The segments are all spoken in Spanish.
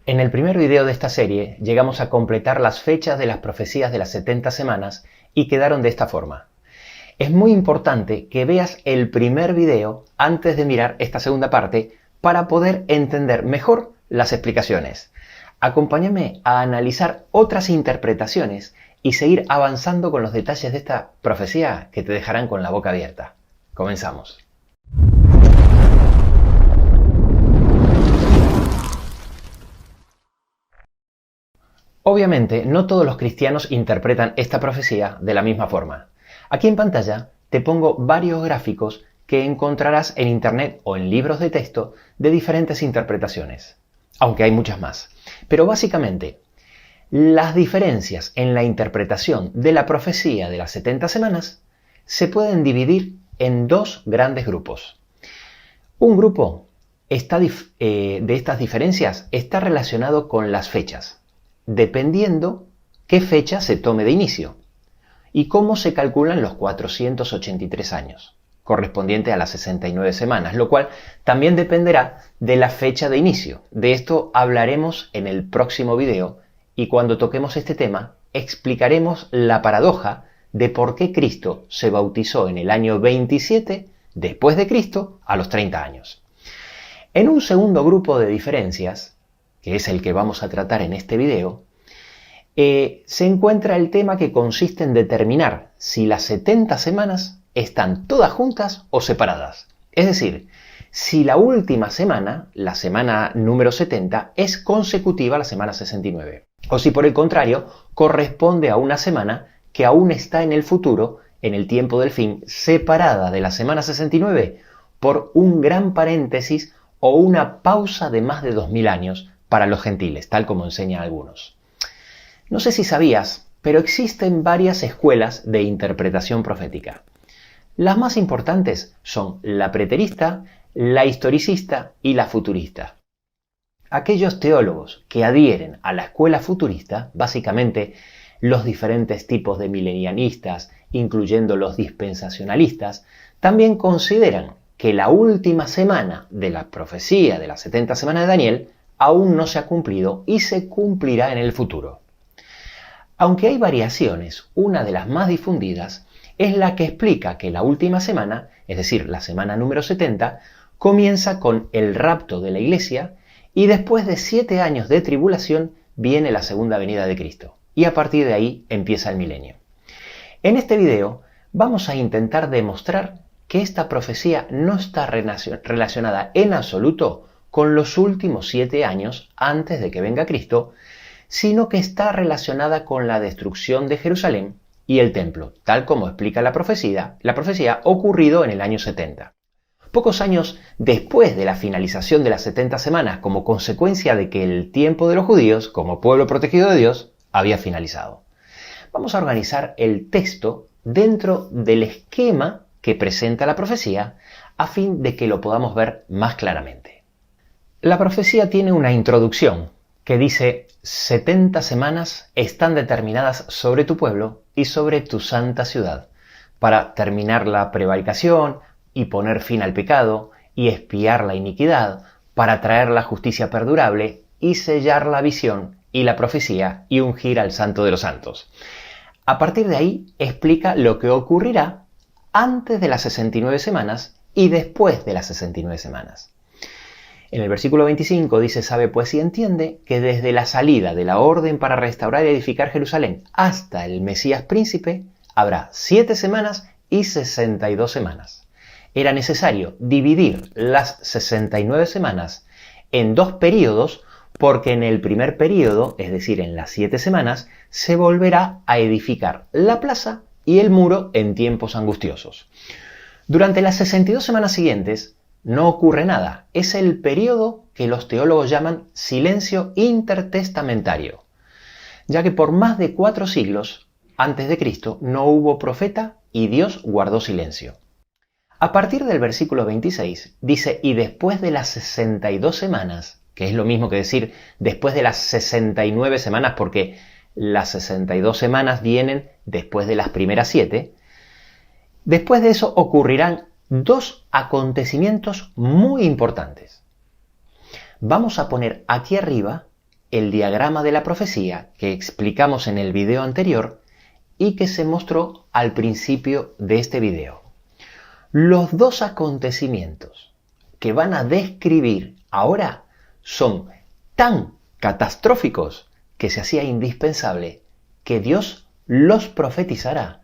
En el primer video de esta serie llegamos a completar las fechas de las profecías de las 70 semanas y quedaron de esta forma. Es muy importante que veas el primer video antes de mirar esta segunda parte para poder entender mejor las explicaciones. Acompáñame a analizar otras interpretaciones y seguir avanzando con los detalles de esta profecía que te dejarán con la boca abierta. Comenzamos. Obviamente, no todos los cristianos interpretan esta profecía de la misma forma. Aquí en pantalla te pongo varios gráficos que encontrarás en internet o en libros de texto de diferentes interpretaciones, aunque hay muchas más. Pero básicamente, las diferencias en la interpretación de la profecía de las 70 semanas se pueden dividir en dos grandes grupos. Un grupo de estas diferencias está relacionado con las fechas, dependiendo qué fecha se tome de inicio y cómo se calculan los 483 años, correspondiente a las 69 semanas, lo cual también dependerá de la fecha de inicio. De esto hablaremos en el próximo video y cuando toquemos este tema explicaremos la paradoja de por qué Cristo se bautizó en el año 27 después de Cristo a los 30 años. En un segundo grupo de diferencias, que es el que vamos a tratar en este video, se encuentra el tema que consiste en determinar si las 70 semanas están todas juntas o separadas. Es decir, si la última semana, la semana número 70, es consecutiva a la semana 69. O si por el contrario, corresponde a una semana que aún está en el futuro, en el tiempo del fin, separada de la semana 69 por un gran paréntesis o una pausa de más de 2000 años para los gentiles, tal como enseñan algunos. No sé si sabías, pero existen varias escuelas de interpretación profética. Las más importantes son la preterista, la historicista y la futurista. Aquellos teólogos que adhieren a la escuela futurista, básicamente los diferentes tipos de milenianistas, incluyendo los dispensacionalistas, también consideran que la última semana de la profecía de las 70 semanas de Daniel aún no se ha cumplido y se cumplirá en el futuro. Aunque hay variaciones, una de las más difundidas es la que explica que la última semana, es decir, la semana número 70, comienza con el rapto de la iglesia y después de 7 años de tribulación viene la segunda venida de Cristo. Y a partir de ahí empieza el milenio. En este video vamos a intentar demostrar que esta profecía no está relacionada en absoluto con los últimos 7 años antes de que venga Cristo, sino que está relacionada con la destrucción de Jerusalén y el templo, tal como explica la profecía ocurrido en el año 70. Pocos años después de la finalización de las 70 semanas, como consecuencia de que el tiempo de los judíos, como pueblo protegido de Dios, había finalizado. Vamos a organizar el texto dentro del esquema que presenta la profecía, a fin de que lo podamos ver más claramente. La profecía tiene una introducción que dice: 70 semanas están determinadas sobre tu pueblo y sobre tu santa ciudad, para terminar la prevaricación y poner fin al pecado y expiar la iniquidad, para traer la justicia perdurable y sellar la visión y la profecía y ungir al Santo de los Santos. A partir de ahí explica lo que ocurrirá antes de las 69 semanas y después de las 69 semanas. En el versículo 25 dice: sabe pues y entiende que desde la salida de la orden para restaurar y edificar Jerusalén hasta el Mesías príncipe habrá 7 semanas y 62 semanas. Era necesario dividir las 69 semanas en dos períodos porque en el primer período, es decir, en las 7 semanas, se volverá a edificar la plaza y el muro en tiempos angustiosos. Durante las 62 semanas siguientes no ocurre nada. Es el periodo que los teólogos llaman silencio intertestamentario, ya que por más de 4 siglos antes de Cristo no hubo profeta y Dios guardó silencio. A partir del versículo 26 dice: y después de las 62 semanas, que es lo mismo que decir después de las 69 semanas, porque las 62 semanas vienen después de las primeras 7, después de eso ocurrirán 2 acontecimientos muy importantes. Vamos a poner aquí arriba el diagrama de la profecía que explicamos en el video anterior y que se mostró al principio de este video. Los dos acontecimientos que van a describir ahora son tan catastróficos que se hacía indispensable que Dios los profetizara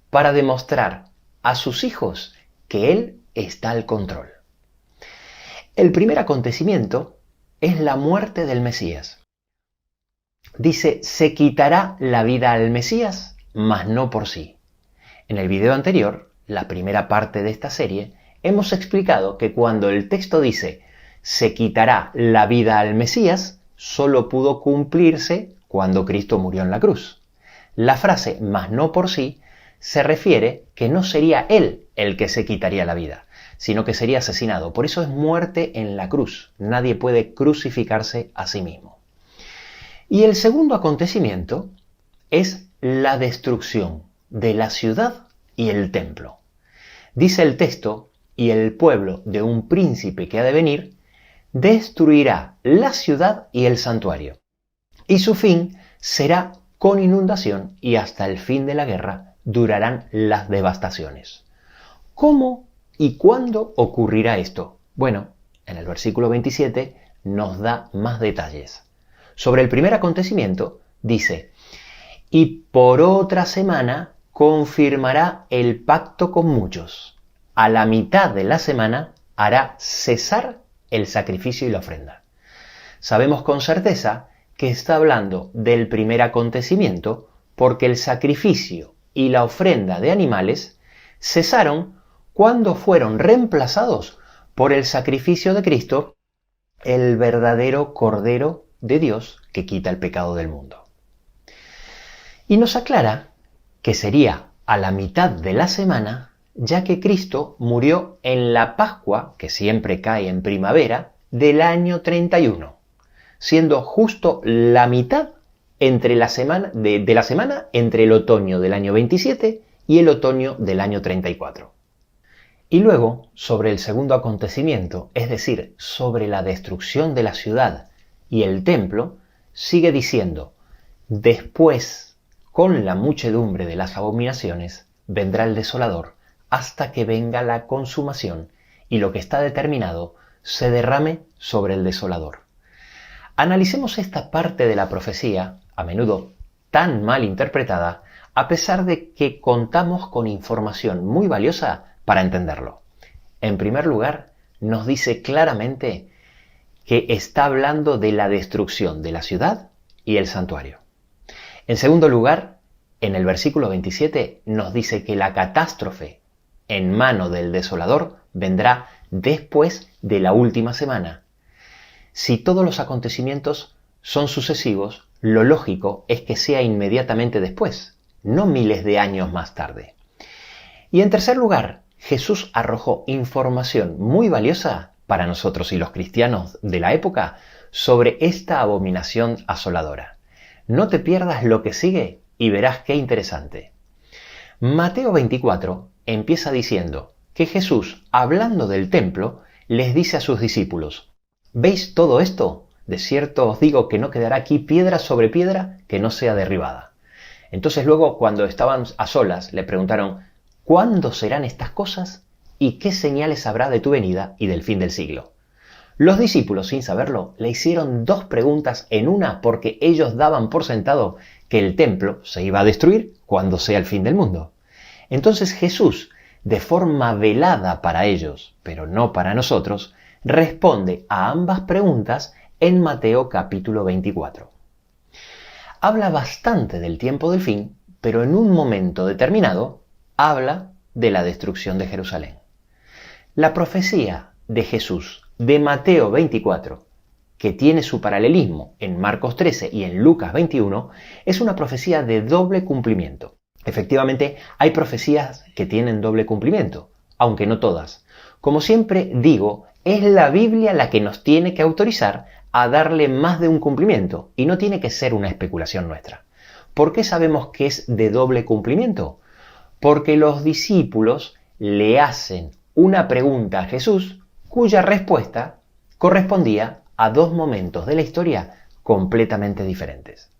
para demostrar a sus hijos que Él está al control. El primer acontecimiento es la muerte del Mesías. Dice, se quitará la vida al Mesías, mas no por sí. En el video anterior, la primera parte de esta serie, hemos explicado que cuando el texto dice, se quitará la vida al Mesías, solo pudo cumplirse cuando Cristo murió en la cruz. La frase, mas no por sí, se refiere que no sería Él el que se quitaría la vida, sino que sería asesinado. Por eso es muerte en la cruz. Nadie puede crucificarse a sí mismo. Y el segundo acontecimiento es la destrucción de la ciudad y el templo. Dice el texto, y el pueblo de un príncipe que ha de venir, destruirá la ciudad y el santuario. Y su fin será con inundación y hasta el fin de la guerra durarán las devastaciones. ¿Cómo y cuándo ocurrirá esto? Bueno, en el versículo 27 nos da más detalles. Sobre el primer acontecimiento dice, y por otra semana confirmará el pacto con muchos. A la mitad de la semana hará cesar el sacrificio y la ofrenda. Sabemos con certeza que está hablando del primer acontecimiento porque el sacrificio y la ofrenda de animales cesaron cuando fueron reemplazados por el sacrificio de Cristo, el verdadero Cordero de Dios que quita el pecado del mundo. Y nos aclara que sería a la mitad de la semana, ya que Cristo murió en la Pascua, que siempre cae en primavera, del año 31, siendo justo la mitad entre la semana, de la semana entre el otoño del año 27 y el otoño del año 34. Y luego, sobre el segundo acontecimiento, es decir, sobre la destrucción de la ciudad y el templo, sigue diciendo, después, con la muchedumbre de las abominaciones, vendrá el desolador, hasta que venga la consumación, y lo que está determinado se derrame sobre el desolador. Analicemos esta parte de la profecía, a menudo tan mal interpretada, a pesar de que contamos con información muy valiosa para entenderlo. En primer lugar, nos dice claramente que está hablando de la destrucción de la ciudad y el santuario. En segundo lugar, en el versículo 27 nos dice que la catástrofe en mano del desolador vendrá después de la última semana. Si todos los acontecimientos son sucesivos, lo lógico es que sea inmediatamente después, no miles de años más tarde. Y en tercer lugar, Jesús arrojó información muy valiosa para nosotros y los cristianos de la época sobre esta abominación asoladora. No te pierdas lo que sigue y verás qué interesante. Mateo 24 empieza diciendo que Jesús, hablando del templo, les dice a sus discípulos, ¿veis todo esto? De cierto os digo que no quedará aquí piedra sobre piedra que no sea derribada. Entonces luego, cuando estaban a solas, le preguntaron, ¿cuándo serán estas cosas? ¿Y qué señales habrá de tu venida y del fin del siglo? Los discípulos, sin saberlo, le hicieron dos preguntas en una porque ellos daban por sentado que el templo se iba a destruir cuando sea el fin del mundo. Entonces Jesús, de forma velada para ellos, pero no para nosotros, responde a ambas preguntas en Mateo capítulo 24. Habla bastante del tiempo del fin, pero en un momento determinado habla de la destrucción de Jerusalén. La profecía de Jesús de Mateo 24, que tiene su paralelismo en Marcos 13 y en Lucas 21, es una profecía de doble cumplimiento. Efectivamente, hay profecías que tienen doble cumplimiento, aunque no todas. Como siempre digo, es la Biblia la que nos tiene que autorizar a darle más de un cumplimiento y no tiene que ser una especulación nuestra. ¿Por qué sabemos que es de doble cumplimiento? Porque los discípulos le hacen una pregunta a Jesús cuya respuesta correspondía a dos momentos de la historia completamente diferentes.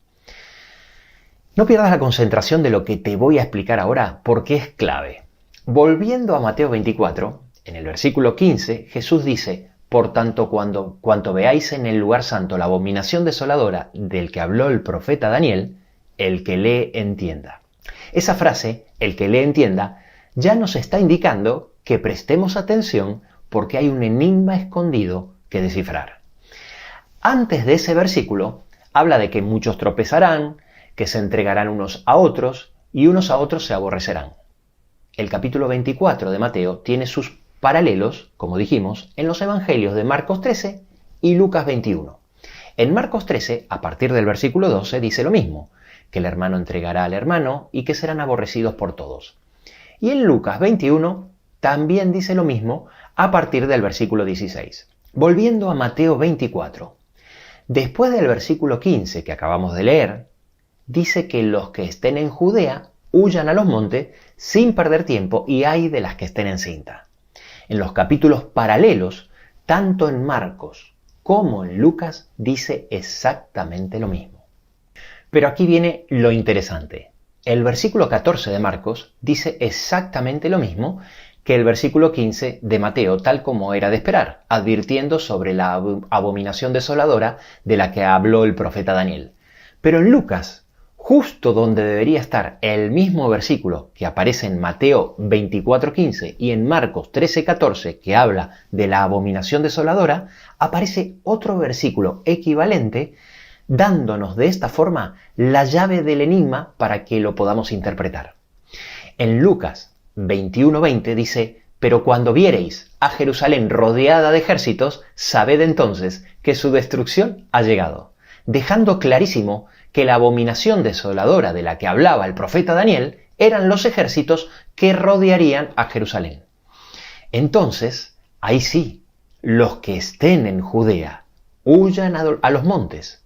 No pierdas la concentración de lo que te voy a explicar ahora porque es clave. Volviendo a Mateo 24, en el versículo 15, Jesús dice: por tanto, cuanto veáis en el lugar santo la abominación desoladora del que habló el profeta Daniel, el que lee entienda. Esa frase, el que lee entienda, ya nos está indicando que prestemos atención porque hay un enigma escondido que descifrar. Antes de ese versículo, habla de que muchos tropezarán, que se entregarán unos a otros y unos a otros se aborrecerán. El capítulo 24 de Mateo tiene sus paralelos, como dijimos, en los evangelios de Marcos 13 y Lucas 21. En Marcos 13, a partir del versículo 12, dice lo mismo, que el hermano entregará al hermano y que serán aborrecidos por todos. Y en Lucas 21 también dice lo mismo a partir del versículo 16. Volviendo a Mateo 24, después del versículo 15 que acabamos de leer, dice que los que estén en Judea huyan a los montes sin perder tiempo y ay de las que estén en cinta. En los capítulos paralelos, tanto en Marcos como en Lucas, dice exactamente lo mismo. Pero aquí viene lo interesante. El versículo 14 de Marcos dice exactamente lo mismo que el versículo 15 de Mateo, tal como era de esperar, advirtiendo sobre la abominación desoladora de la que habló el profeta Daniel. Pero en Lucas, justo donde debería estar el mismo versículo que aparece en Mateo 24:15 y en Marcos 13:14 que habla de la abominación desoladora, aparece otro versículo equivalente dándonos de esta forma la llave del enigma para que lo podamos interpretar. En Lucas 21:20 dice: pero cuando viereis a Jerusalén rodeada de ejércitos, sabed entonces que su destrucción ha llegado, dejando clarísimo que la abominación desoladora de la que hablaba el profeta Daniel eran los ejércitos que rodearían a Jerusalén. Entonces, ahí sí, los que estén en Judea huyan a los montes.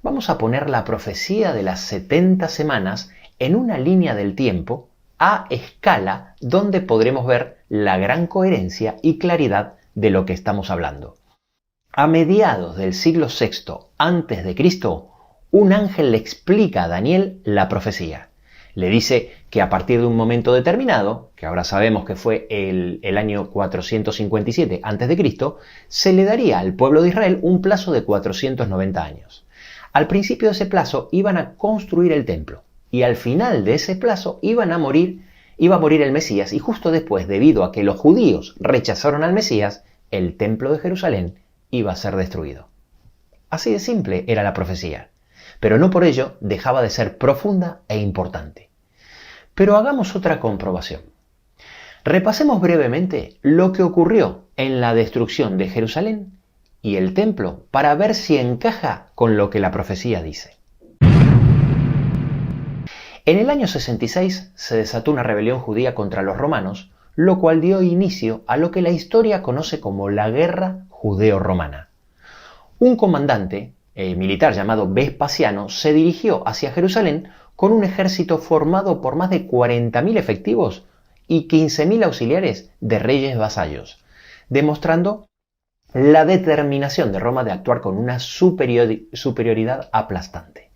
Vamos a poner la profecía de las 70 semanas en una línea del tiempo a escala donde podremos ver la gran coherencia y claridad de lo que estamos hablando. A mediados del siglo VI a.C., un ángel le explica a Daniel la profecía. Le dice que a partir de un momento determinado, que ahora sabemos que fue el año 457 a.C., se le daría al pueblo de Israel un plazo de 490 años. Al principio de ese plazo iban a construir el templo y al final de ese plazo iba a morir el Mesías y justo después, debido a que los judíos rechazaron al Mesías, el templo de Jerusalén iba a ser destruido. Así de simple era la profecía. Pero no por ello dejaba de ser profunda e importante. Pero hagamos otra comprobación. Repasemos brevemente lo que ocurrió en la destrucción de Jerusalén y el templo para ver si encaja con lo que la profecía dice. En el año 66 se desató una rebelión judía contra los romanos, lo cual dio inicio a lo que la historia conoce como la Guerra Judeo-Romana. Un comandante militar llamado Vespasiano se dirigió hacia Jerusalén con un ejército formado por más de 40.000 efectivos y 15.000 auxiliares de reyes vasallos, demostrando la determinación de Roma de actuar con una superioridad aplastante.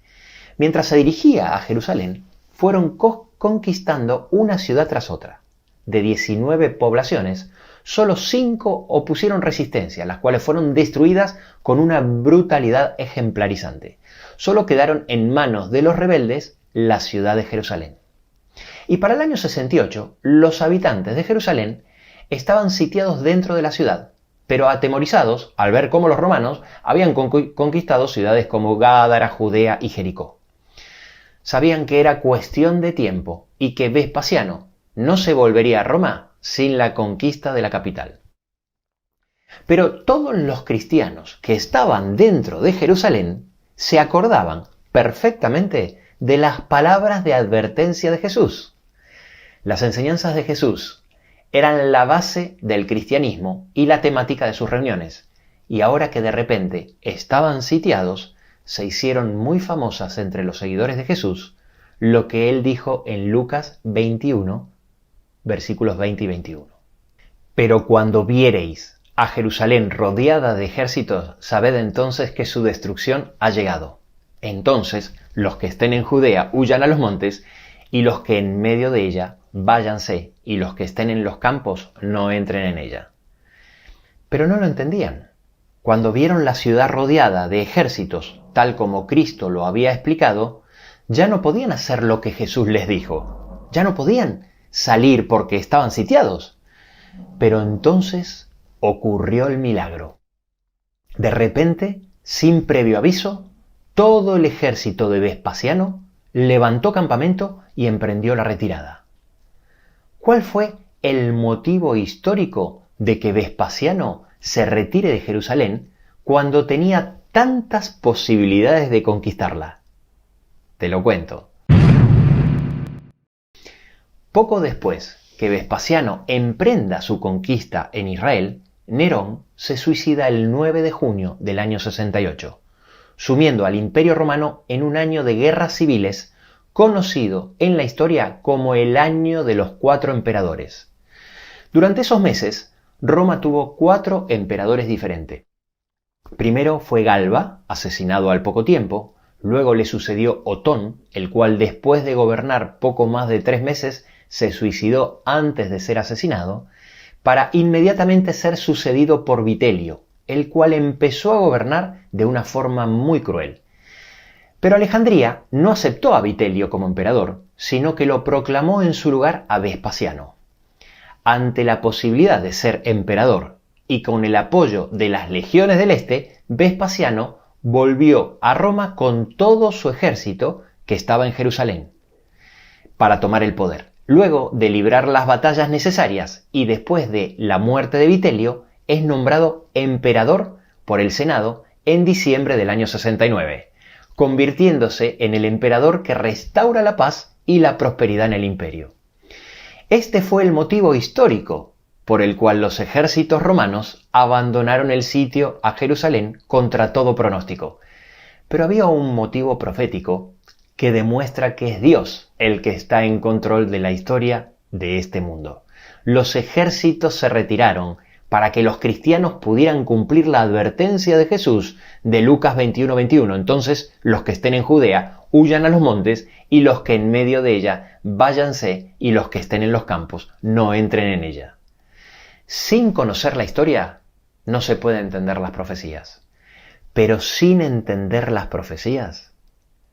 Mientras se dirigía a Jerusalén, fueron conquistando una ciudad tras otra. De 19 poblaciones, solo 5 opusieron resistencia, las cuales fueron destruidas con una brutalidad ejemplarizante. Solo quedaron en manos de los rebeldes la ciudad de Jerusalén. Y para el año 68, los habitantes de Jerusalén estaban sitiados dentro de la ciudad, pero atemorizados al ver cómo los romanos habían conquistado ciudades como Gádara, Judea y Jericó. Sabían que era cuestión de tiempo y que Vespasiano no se volvería a Roma sin la conquista de la capital. Pero todos los cristianos que estaban dentro de Jerusalén se acordaban perfectamente de las palabras de advertencia de Jesús. Las enseñanzas de Jesús eran la base del cristianismo y la temática de sus reuniones, y ahora que de repente estaban sitiados, se hicieron muy famosas entre los seguidores de Jesús lo que él dijo en Lucas 21, versículos 20 y 21. Pero cuando viereis a Jerusalén rodeada de ejércitos, sabed entonces que su destrucción ha llegado. Entonces, los que estén en Judea huyan a los montes, y los que en medio de ella váyanse, y los que estén en los campos no entren en ella. Pero no lo entendían. Cuando vieron la ciudad rodeada de ejércitos, tal como Cristo lo había explicado, ya no podían hacer lo que Jesús les dijo. Ya no podían salir porque estaban sitiados. Pero entonces ocurrió el milagro. De repente, sin previo aviso, todo el ejército de Vespasiano levantó campamento y emprendió la retirada. ¿Cuál fue el motivo histórico de que Vespasiano se retire de Jerusalén cuando tenía tantas posibilidades de conquistarla? Te lo cuento. Poco después que Vespasiano emprenda su conquista en Israel, Nerón se suicida el 9 de junio del año 68, sumiendo al Imperio Romano en un año de guerras civiles conocido en la historia como el Año de los 4 Emperadores. Durante esos meses, Roma tuvo 4 emperadores diferentes. Primero fue Galba, asesinado al poco tiempo. Luego le sucedió Otón, el cual después de gobernar poco más de 3 meses se suicidó antes de ser asesinado, para inmediatamente ser sucedido por Vitelio, el cual empezó a gobernar de una forma muy cruel. Pero Alejandría no aceptó a Vitelio como emperador, sino que lo proclamó en su lugar a Vespasiano. Ante la posibilidad de ser emperador y con el apoyo de las legiones del Este, Vespasiano volvió a Roma con todo su ejército que estaba en Jerusalén para tomar el poder. Luego de librar las batallas necesarias y después de la muerte de Vitelio, es nombrado emperador por el Senado en diciembre del año 69, convirtiéndose en el emperador que restaura la paz y la prosperidad en el imperio. Este fue el motivo histórico por el cual los ejércitos romanos abandonaron el sitio a Jerusalén contra todo pronóstico. Pero había un motivo profético que demuestra que es Dios el que está en control de la historia de este mundo. Los ejércitos se retiraron para que los cristianos pudieran cumplir la advertencia de Jesús de Lucas 21:21. Entonces, los que estén en Judea huyan a los montes, y los que en medio de ella váyanse, y los que estén en los campos no entren en ella. Sin conocer la historia, no se puede entender las profecías. Pero sin entender las profecías,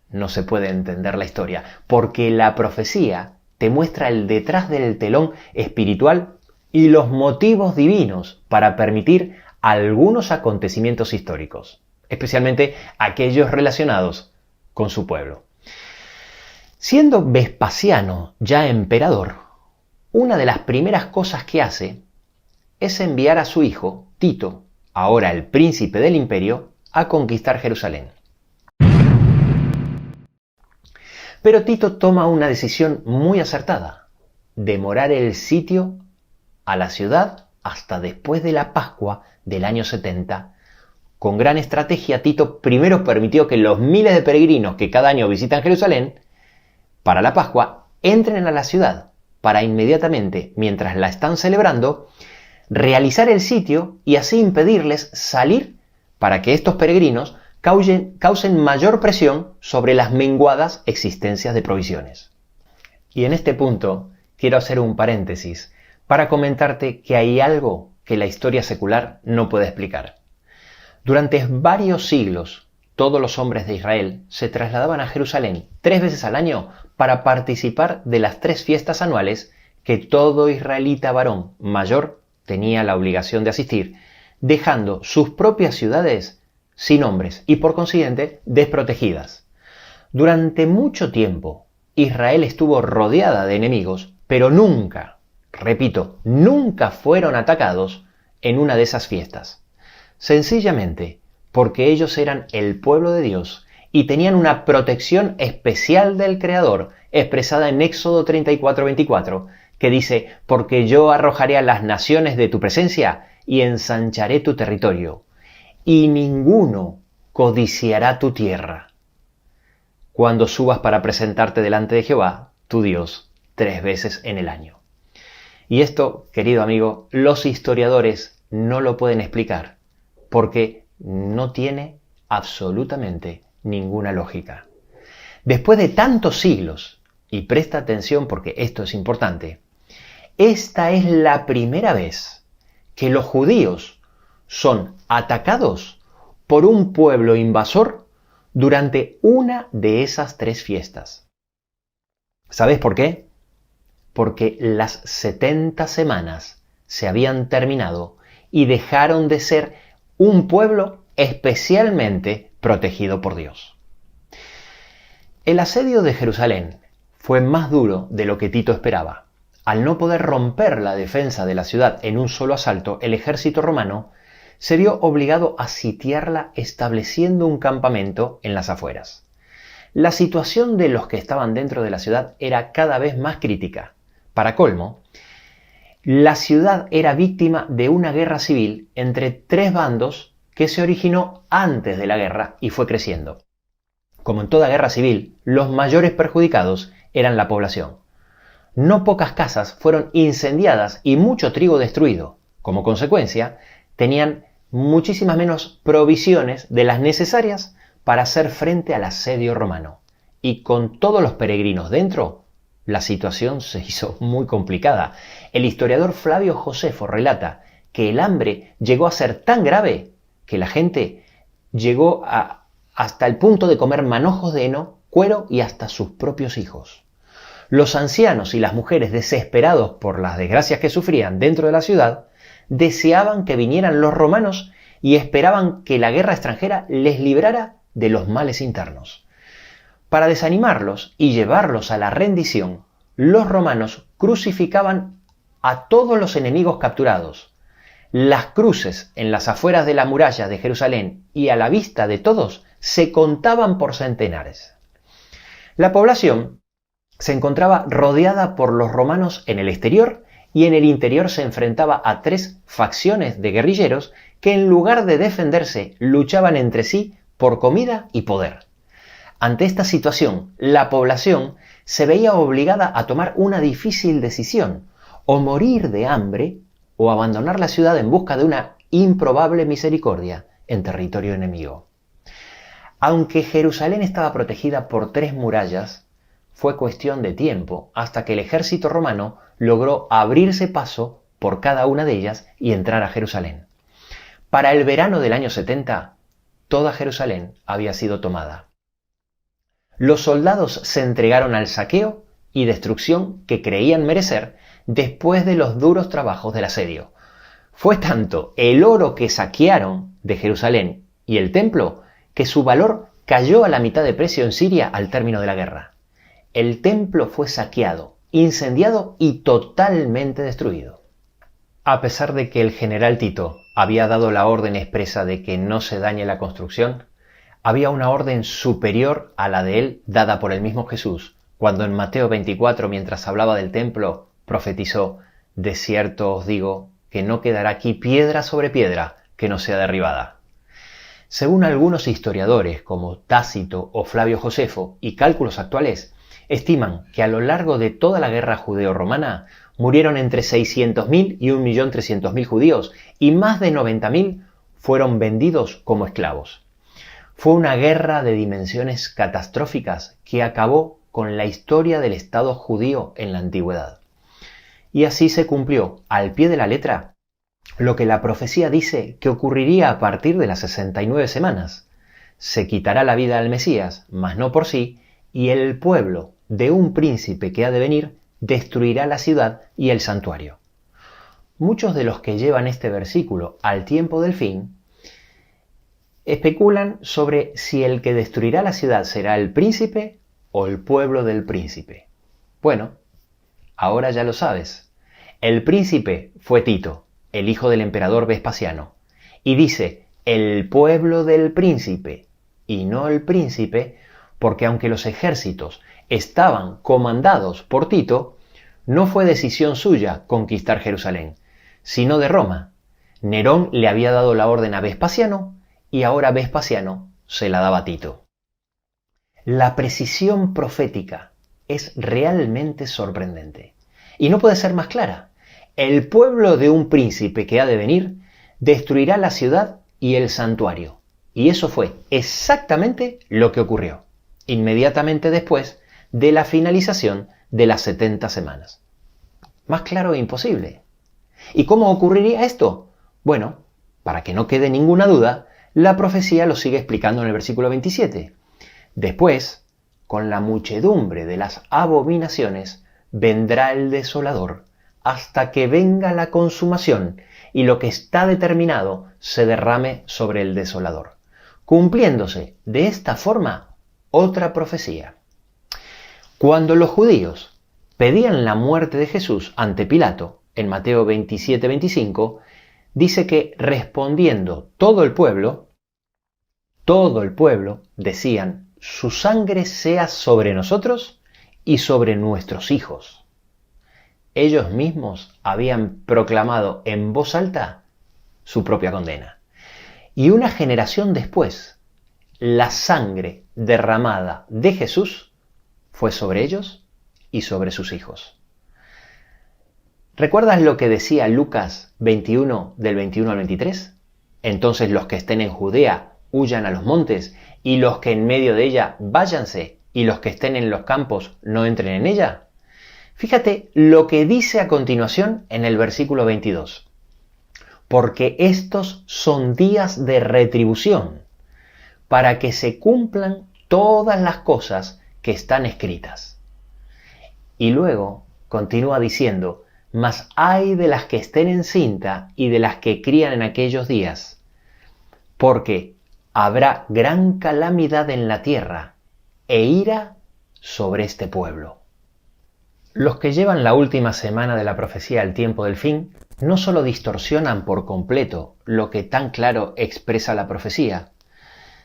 no se puede entender la historia, porque la profecía te muestra el detrás del telón espiritual y los motivos divinos para permitir algunos acontecimientos históricos, especialmente aquellos relacionados con su pueblo. Siendo Vespasiano ya emperador, una de las primeras cosas que hace es enviar a su hijo, Tito, ahora el príncipe del imperio, a conquistar Jerusalén. Pero Tito toma una decisión muy acertada: demorar el sitio a la ciudad hasta después de la Pascua del año 70. Con gran estrategia, Tito primero permitió que los miles de peregrinos que cada año visitan Jerusalén para la Pascua entren a la ciudad para inmediatamente, mientras la están celebrando, realizar el sitio y así impedirles salir, para que estos peregrinos causen mayor presión sobre las menguadas existencias de provisiones. Y en este punto quiero hacer un paréntesis para comentarte que hay algo que la historia secular no puede explicar. Durante varios siglos, todos los hombres de Israel se trasladaban a Jerusalén 3 veces al año para participar de las 3 fiestas anuales que todo israelita varón mayor tenía la obligación de asistir, dejando sus propias ciudades sin hombres y por consiguiente desprotegidas. Durante mucho tiempo, Israel estuvo rodeada de enemigos, pero nunca, repito, nunca fueron atacados en una de esas fiestas. Sencillamente porque ellos eran el pueblo de Dios y tenían una protección especial del Creador, expresada en Éxodo 34:24, que dice: porque yo arrojaré a las naciones de tu presencia y ensancharé tu territorio, y ninguno codiciará tu tierra, cuando subas para presentarte delante de Jehová, tu Dios, 3 veces en el año. Y esto, querido amigo, los historiadores no lo pueden explicar, porque no tiene absolutamente ninguna lógica. Después de tantos siglos, y presta atención porque esto es importante, esta es la primera vez que los judíos son atacados por un pueblo invasor durante una de esas 3 fiestas. ¿Sabes por qué? Porque las 70 semanas se habían terminado y dejaron de ser un pueblo especialmente protegido por Dios. El asedio de Jerusalén fue más duro de lo que Tito esperaba. Al no poder romper la defensa de la ciudad en un solo asalto, el ejército romano se vio obligado a sitiarla estableciendo un campamento en las afueras. La situación de los que estaban dentro de la ciudad era cada vez más crítica. Para colmo, la ciudad era víctima de una guerra civil entre 3 bandos que se originó antes de la guerra y fue creciendo. Como en toda guerra civil, los mayores perjudicados eran la población. No pocas casas fueron incendiadas y mucho trigo destruido. Como consecuencia, tenían muchísimas menos provisiones de las necesarias para hacer frente al asedio romano. Y con todos los peregrinos dentro, la situación se hizo muy complicada. El historiador Flavio Josefo relata que el hambre llegó a ser tan grave que la gente llegó hasta el punto de comer manojos de heno, cuero y hasta sus propios hijos. Los ancianos y las mujeres, desesperados por las desgracias que sufrían dentro de la ciudad, deseaban que vinieran los romanos y esperaban que la guerra extranjera les librara de los males internos. Para desanimarlos y llevarlos a la rendición, los romanos crucificaban a todos los enemigos capturados. Las cruces en las afueras de la muralla de Jerusalén y a la vista de todos se contaban por centenares. La población se encontraba rodeada por los romanos en el exterior y en el interior se enfrentaba a 3 facciones de guerrilleros que en lugar de defenderse luchaban entre sí por comida y poder. Ante esta situación, la población se veía obligada a tomar una difícil decisión: o morir de hambre o abandonar la ciudad en busca de una improbable misericordia en territorio enemigo. Aunque Jerusalén estaba protegida por 3 murallas, fue cuestión de tiempo hasta que el ejército romano logró abrirse paso por cada una de ellas y entrar a Jerusalén. Para el verano del año 70, toda Jerusalén había sido tomada. Los soldados se entregaron al saqueo y destrucción que creían merecer después de los duros trabajos del asedio. Fue tanto el oro que saquearon de Jerusalén y el templo que su valor cayó a la mitad de precio en Siria al término de la guerra. El templo fue saqueado, incendiado y totalmente destruido. A pesar de que el general Tito había dado la orden expresa de que no se dañe la construcción, había una orden superior a la de él dada por el mismo Jesús, cuando en Mateo 24, mientras hablaba del templo, profetizó: «De cierto os digo que no quedará aquí piedra sobre piedra que no sea derribada». Según algunos historiadores como Tácito o Flavio Josefo y cálculos actuales, estiman que a lo largo de toda la guerra judeo-romana murieron entre 600.000 y 1.300.000 judíos y más de 90.000 fueron vendidos como esclavos. Fue una guerra de dimensiones catastróficas que acabó con la historia del Estado judío en la antigüedad. Y así se cumplió al pie de la letra lo que la profecía dice que ocurriría a partir de las 69 semanas. Se quitará la vida al Mesías, mas no por sí, y el pueblo de un príncipe que ha de venir destruirá la ciudad y el santuario. Muchos de los que llevan este versículo al tiempo del fin especulan sobre si el que destruirá la ciudad será el príncipe o el pueblo del príncipe. Bueno, ahora ya lo sabes. El príncipe fue Tito, el hijo del emperador Vespasiano, y dice el pueblo del príncipe y no el príncipe, porque aunque los ejércitos estaban comandados por Tito, no fue decisión suya conquistar Jerusalén, sino de Roma. Nerón le había dado la orden a Vespasiano y ahora Vespasiano se la daba a Tito. La precisión profética es realmente sorprendente y no puede ser más clara. El pueblo de un príncipe que ha de venir destruirá la ciudad y el santuario. Y eso fue exactamente lo que ocurrió, inmediatamente después de la finalización de las 70 semanas. Más claro e imposible. ¿Y cómo ocurriría esto? Bueno, para que no quede ninguna duda, la profecía lo sigue explicando en el versículo 27. Después, con la muchedumbre de las abominaciones, vendrá el desolador, hasta que venga la consumación y lo que está determinado se derrame sobre el desolador, cumpliéndose de esta forma otra profecía. Cuando los judíos pedían la muerte de Jesús ante Pilato, en Mateo 27-25, dice que respondiendo todo el pueblo decían: su sangre sea sobre nosotros y sobre nuestros hijos. Ellos mismos habían proclamado en voz alta su propia condena. Y una generación después, la sangre derramada de Jesús fue sobre ellos y sobre sus hijos. ¿Recuerdas lo que decía Lucas 21 del 21 al 23? Entonces los que estén en Judea huyan a los montes, y los que en medio de ella váyanse, y los que estén en los campos no entren en ella. Fíjate lo que dice a continuación en el versículo 22. Porque estos son días de retribución, para que se cumplan todas las cosas que están escritas. Y luego continúa diciendo: mas ay de las que estén encinta y de las que crían en aquellos días, porque habrá gran calamidad en la tierra e ira sobre este pueblo. Los que llevan la última semana de la profecía al tiempo del fin no solo distorsionan por completo lo que tan claro expresa la profecía,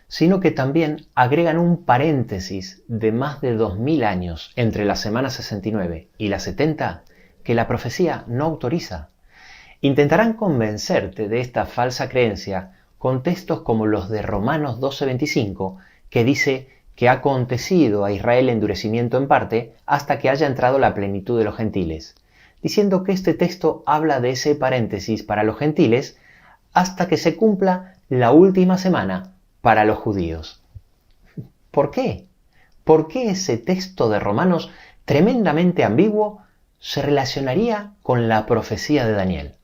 sino que también agregan un paréntesis de más de 2000 años entre la semana 69 y la 70 que la profecía no autoriza. Intentarán convencerte de esta falsa creencia con textos como los de Romanos 12:25, que dice que ha acontecido a Israel endurecimiento en parte hasta que haya entrado la plenitud de los gentiles, diciendo que este texto habla de ese paréntesis para los gentiles hasta que se cumpla la última semana para los judíos. ¿Por qué? ¿Por qué ese texto de Romanos tremendamente ambiguo se relacionaría con la profecía de Daniel?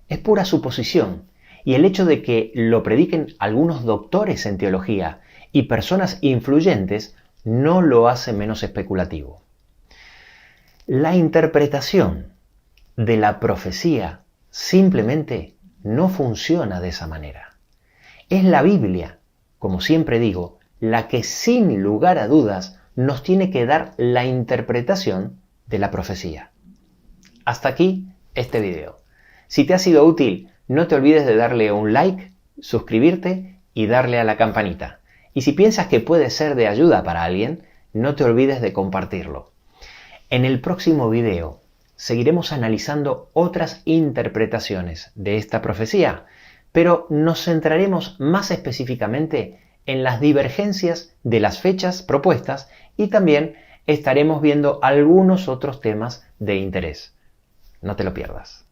Es pura suposición, y el hecho de que lo prediquen algunos doctores en teología y personas influyentes no lo hace menos especulativo. La interpretación de la profecía simplemente no funciona de esa manera. Es la Biblia, como siempre digo, la que sin lugar a dudas nos tiene que dar la interpretación de la profecía. Hasta aquí este video. Si te ha sido útil, no te olvides de darle un like, suscribirte y darle a la campanita. Y si piensas que puede ser de ayuda para alguien, no te olvides de compartirlo. En el próximo video seguiremos analizando otras interpretaciones de esta profecía, pero nos centraremos más específicamente en las divergencias de las fechas propuestas y también estaremos viendo algunos otros temas de interés. No te lo pierdas.